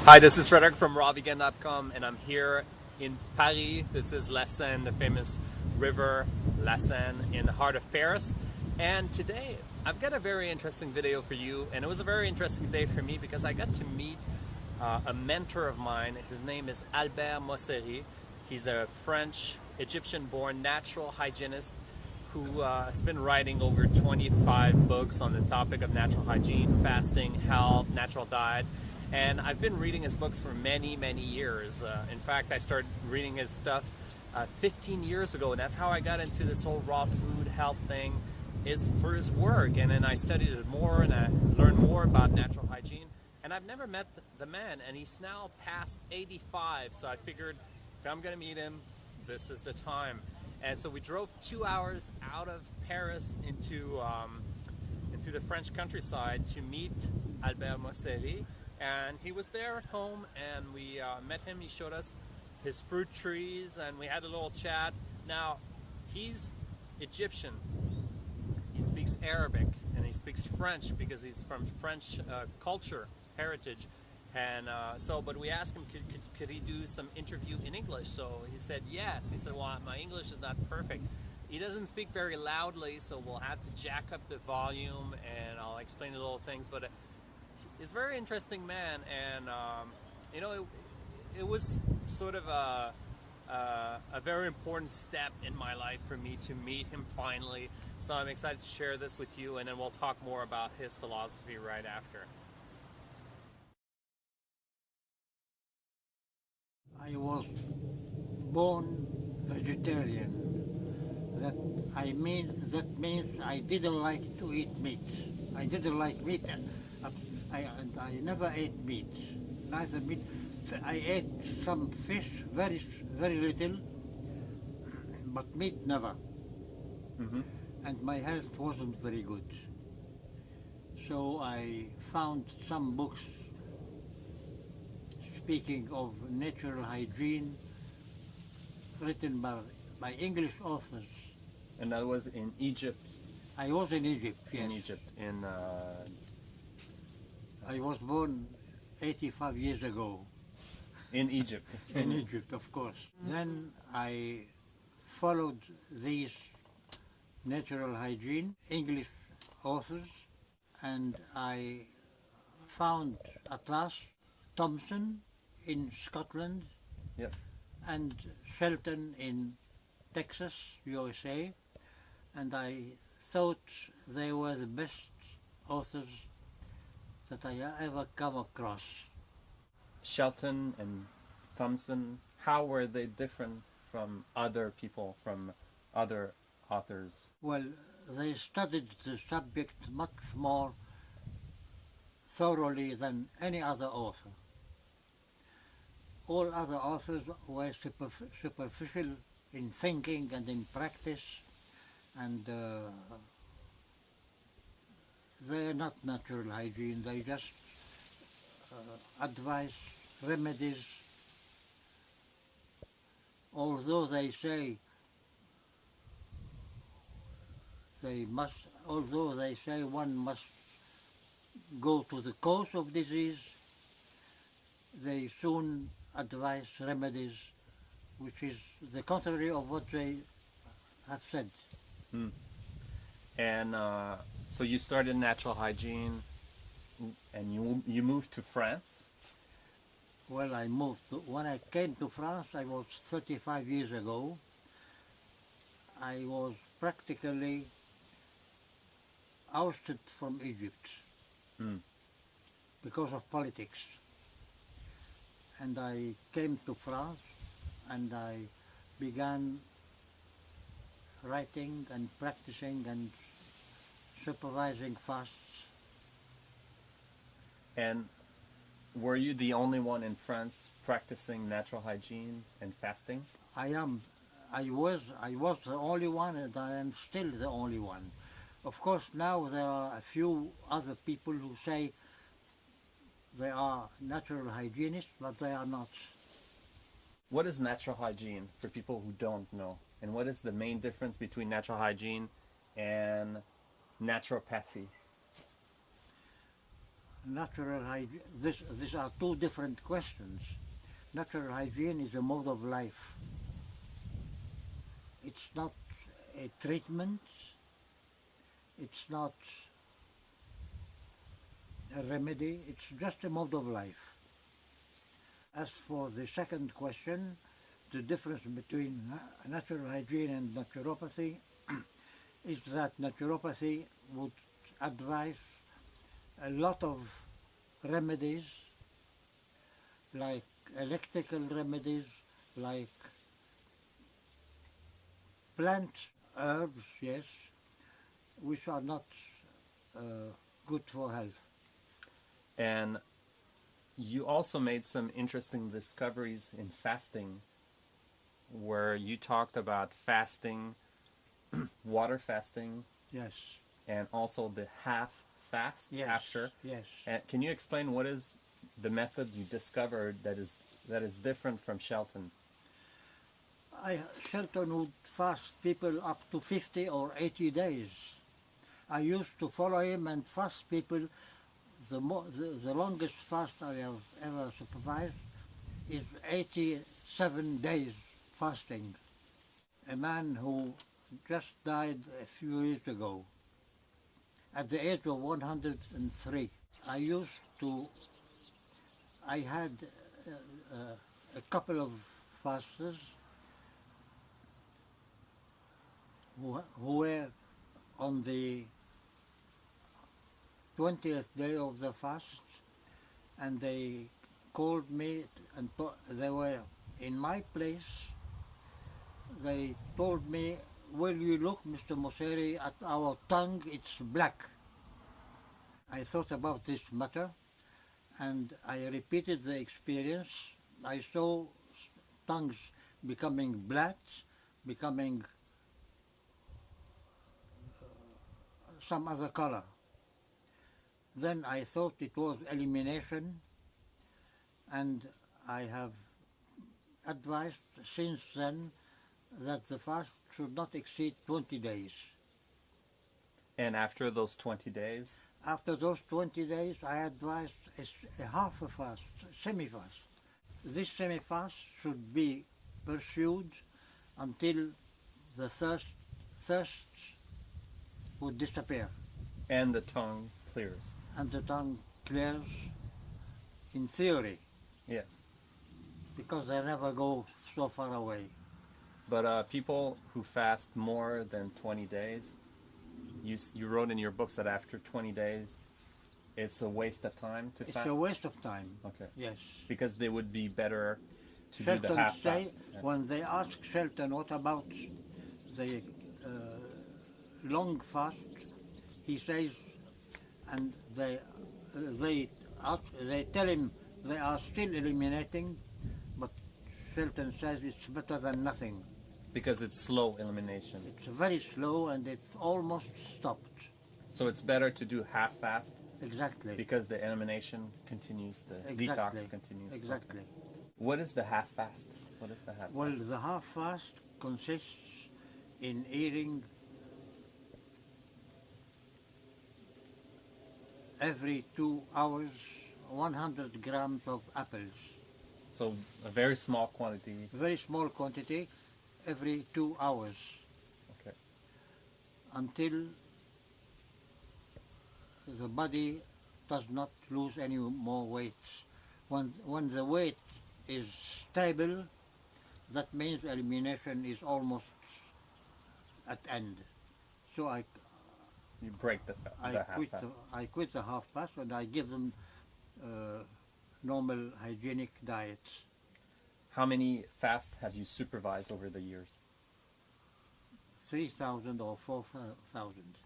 Hi, this is Frédéric from rawvegan.com, and I'm here in Paris. This is La Seine, the famous river La Seine in the heart of Paris. And today I've got a very interesting video for you, and it was a very interesting day for me because I got to meet a mentor of mine. His name is Albert Mosseri. He's a French, Egyptian-born natural hygienist who has been writing over 25 books on the topic of natural hygiene, fasting, health, natural diet. And I've been reading his books for many, many years. In fact, I started reading his stuff 15 years ago, and that's how I got into this whole raw food health thing, is through his work. And then I studied it more, and I learned more about natural hygiene. And I've never met the man, and he's now past 85, so I figured if I'm gonna meet him, this is the time. And so we drove 2 hours out of Paris into the French countryside to meet Albert Mosseri. And he was there at home, and we met him. He showed us his fruit trees, and we had a little chat. Now, he's Egyptian. He speaks Arabic, and he speaks French because he's from French culture, heritage. And but we asked him, could he do some interview in English? So he said yes. He said, well, my English is not perfect. He doesn't speak very loudly, so we'll have to jack up the volume, and I'll explain the little things. But he's a very interesting man, and you know, it was sort of a very important step in my life for me to meet him finally. So I'm excited to share this with you, and then we'll talk more about his philosophy right after. I was born vegetarian. That means I didn't like to eat meat. I didn't like meat. I never ate meat, neither meat. I ate some fish, very little, but meat never. Mm-hmm. And my health wasn't very good. So I found some books speaking of natural hygiene, written by English authors. And that was in Egypt. I was in Egypt, yes. In Egypt, I was born 85 years ago. In Egypt. In Egypt, of course. Then I followed these natural hygiene English authors, and I found at last Thompson in Scotland, Yes. and Shelton in Texas, USA, and I thought they were the best authors that I ever come across. Shelton and Thompson, how were they different from other people, from other authors? Well, they studied the subject much more thoroughly than any other author. All other authors were superficial in thinking and in practice, and they're not natural hygiene. They just advise remedies, although they say one must go to the cause of disease, they soon advise remedies which is the contrary of what they have said. Hmm. And so you started natural hygiene, and you moved to France. Well, when I came to France, I was 35 years ago. I was practically ousted from Egypt because of politics. And I came to France, and I began writing and practicing and supervising fasts. And were you the only one in France practicing natural hygiene and fasting? I was the only one, and I am still the only one. Of course, now there are a few other people who say they are natural hygienists, but they are not. What is natural hygiene for people who don't know? And what is the main difference between natural hygiene and naturopathy? natural hygiene, these are two different questions. Natural hygiene is a mode of life. It's not a treatment, it's not a remedy, it's just a mode of life. As for the second question, the difference between natural hygiene and naturopathy is that naturopathy would advise a lot of remedies, like electrical remedies, like plant herbs, yes, which are not good for health. And you also made some interesting discoveries in fasting, where you talked about fasting, water fasting, Yes. and also the half fast Yes. after. Yes. And can you explain what is the method you discovered that is different from Shelton? Shelton would fast people up to 50 or 80 days. I used to follow him and fast people. The longest fast I have ever supervised is 87 days fasting. A man who just died a few years ago at the age of 103. I had a couple of fasters who were on the 20th day of the fast, and they called me and they were in my place. They told me, "Will you look, Mr. Mosseri, at our tongue? It's black." I thought about this matter and I repeated the experience. I saw tongues becoming black, becoming some other color. Then I thought it was elimination, and I have advised since then that the fast should not exceed 20 days. And after those 20 days? After those 20 days, I advised a half a fast, semi-fast. This semi-fast should be pursued until the thirst would disappear. And the tongue clears. And the tongue clears, in theory. Yes. Because they never go so far away. But people who fast more than 20 days, you wrote in your books that after 20 days, it's a waste of time to fast? It's a waste of time. Okay. Yes. Because they would be better to Shelton do the half fast. Yeah. When they ask Shelton what about the long fast, he says, and they tell him they are still eliminating, but Shelton says it's better than nothing. Because it's slow elimination. It's very slow and it's almost stopped. So it's better to do half fast? Exactly. Because the elimination continues, the detox continues. Exactly. What is the half fast? What is the half Well, fast? the half fast consists in eating every 2 hours 100 grams of apples. So a very small quantity. Very small quantity every 2 hours. Okay. Until the body does not lose any more weight. When the weight is stable, that means elimination is almost at end. So You break the half fast. I quit the half fast and I give them normal hygienic diets. How many fasts have you supervised over the years? 3,000 or 4,000.